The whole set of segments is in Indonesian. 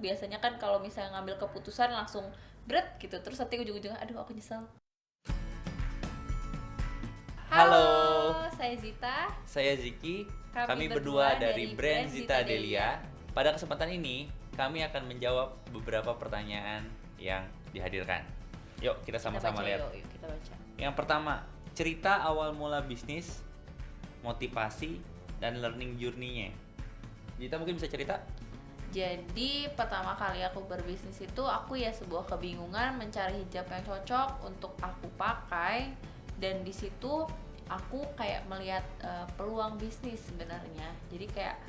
Biasanya kan kalau misalnya ngambil keputusan langsung bret gitu, terus nanti ujung-ujungnya aduh aku nyesel. Halo, Saya Zita. saya Ziki. Kami Kami berdua berdua dari brand Zita Delia. Delia. Pada kesempatan ini, kami akan menjawab beberapa pertanyaan yang dihadirkan. Yuk, kita sama-sama lihat. Yuk, kita baca. Yang pertama, cerita awal mula bisnis, motivasi, dan learning journey-nya. Zita mungkin bisa cerita? Jadi pertama kali aku berbisnis itu aku ya sebuah kebingungan mencari hijab yang cocok untuk aku pakai, dan di situ aku kayak melihat peluang bisnis sebenarnya. Jadi kayak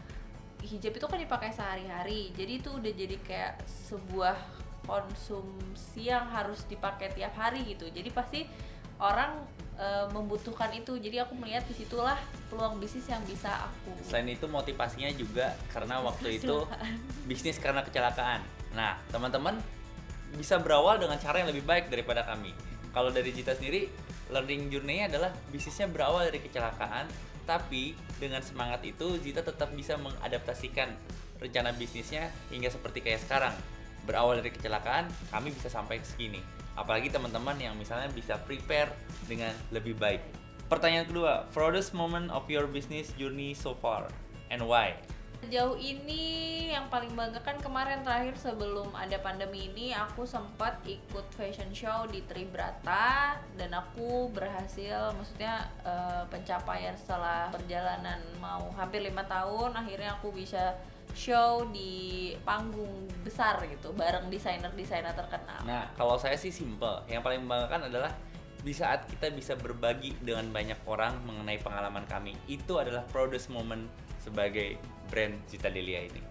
hijab itu kan dipakai sehari-hari, jadi itu udah jadi kayak sebuah konsumsi yang harus dipakai tiap hari gitu. Jadi pasti orang membutuhkan itu. Jadi aku melihat disitulah peluang bisnis yang bisa aku. Selain itu motivasinya juga karena waktu itu bisnis karena kecelakaan. Nah, teman-teman bisa berawal dengan cara yang lebih baik daripada kami. Kalau dari Zita sendiri, learning journey-nya adalah bisnisnya berawal dari kecelakaan, tapi dengan semangat itu Zita tetap bisa mengadaptasikan rencana bisnisnya hingga seperti kayak sekarang. Berawal dari kecelakaan, kami bisa sampai ke segini. Apalagi teman-teman yang misalnya bisa prepare dengan lebih baik. Pertanyaan kedua, proudest moment of your business journey so far and why? Sejauh ini yang paling bangga kan kemarin terakhir sebelum ada pandemi ini aku sempat ikut fashion show di Tribrata, dan aku berhasil, maksudnya pencapaian setelah perjalanan mau hampir 5 tahun, akhirnya aku bisa show di panggung besar gitu bareng desainer-desainer terkenal. Nah, kalau saya sih simple. Yang paling membanggakan adalah di saat kita bisa berbagi dengan banyak orang mengenai pengalaman kami. Itu adalah proudest moment sebagai brand Zita Delia ini.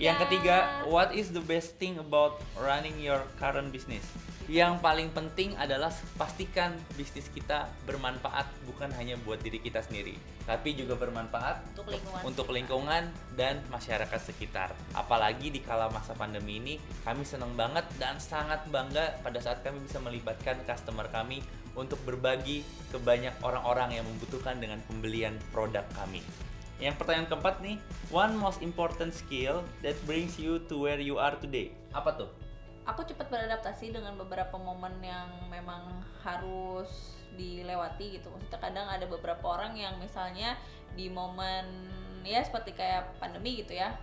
Yang ketiga, what is the best thing about running your current business? Yang paling penting adalah pastikan bisnis kita bermanfaat bukan hanya buat diri kita sendiri, tapi juga bermanfaat untuk lingkungan dan masyarakat sekitar. Apalagi di kala masa pandemi ini, kami senang banget dan sangat bangga pada saat kami bisa melibatkan customer kami untuk berbagi ke banyak orang-orang yang membutuhkan dengan pembelian produk kami. Yang pertanyaan keempat nih, one most important skill that brings you to where you are today. Apa tuh? Aku cepat beradaptasi dengan beberapa momen yang memang harus dilewati gitu. Maksudnya kadang ada beberapa orang yang misalnya di momen ya seperti kayak pandemi gitu ya,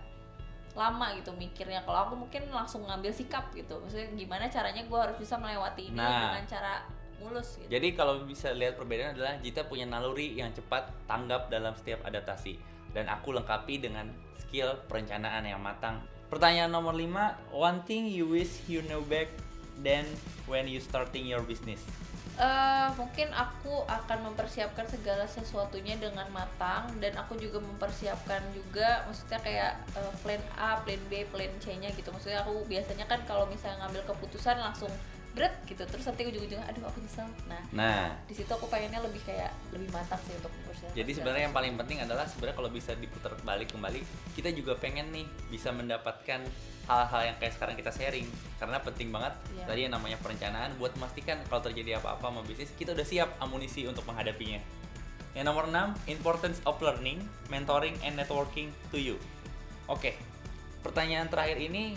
lama gitu mikirnya. Kalau aku mungkin langsung ngambil sikap gitu. Maksudnya gimana caranya gue harus bisa melewati ini dengan cara mulus gitu. Jadi kalau bisa lihat perbedaan adalah Zita punya naluri yang cepat tanggap dalam setiap adaptasi, dan aku lengkapi dengan skill perencanaan yang matang. Pertanyaan nomor 5, one thing you wish you know back then when you starting your business. Mungkin aku akan mempersiapkan segala sesuatunya dengan matang, dan aku juga mempersiapkan juga, maksudnya kayak plan A, plan B, plan C-nya gitu. Maksudnya aku biasanya kan kalau misalnya ngambil keputusan langsung bret gitu, terus nanti ujung-ujungnya aduh aku nyesel. Nah di situ aku pengennya lebih matang sih untuk mempersiapkan. Jadi sebenarnya yang paling penting adalah sebenarnya kalau bisa diputar balik kembali, kita juga pengen nih bisa mendapatkan hal-hal yang kayak sekarang kita sharing, karena penting banget tadi yang namanya perencanaan buat memastikan kalau terjadi apa-apa sama bisnis kita udah siap amunisi untuk menghadapinya. Yang nomor 6, importance of learning, mentoring, and networking to you. Oke, pertanyaan terakhir ini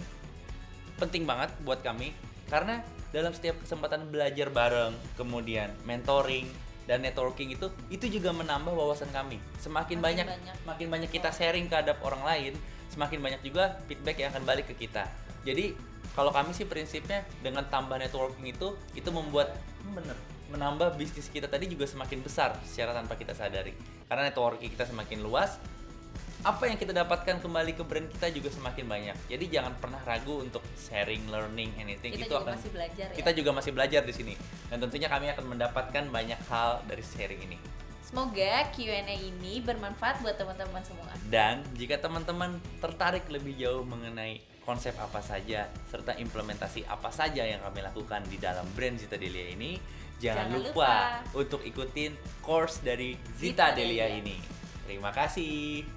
penting banget buat kami karena dalam setiap kesempatan belajar bareng, kemudian mentoring dan networking itu juga menambah wawasan kami. Makin banyak kita sharing terhadap orang lain, semakin banyak juga feedback yang akan balik ke kita. Jadi kalau kami sih prinsipnya dengan tambah networking itu membuat menambah bisnis kita tadi juga semakin besar secara tanpa kita sadari. Karena networking kita semakin luas, apa yang kita dapatkan kembali ke brand kita juga semakin banyak. Jadi jangan pernah ragu untuk sharing, learning, anything. Kita juga masih belajar di sini. Dan tentunya kami akan mendapatkan banyak hal dari sharing ini. Semoga Q&A ini bermanfaat buat teman-teman semua. Dan jika teman-teman tertarik lebih jauh mengenai konsep apa saja serta implementasi apa saja yang kami lakukan di dalam brand Zita Delia ini, jangan lupa untuk ikutin course dari Zita Delia ini. Terima kasih.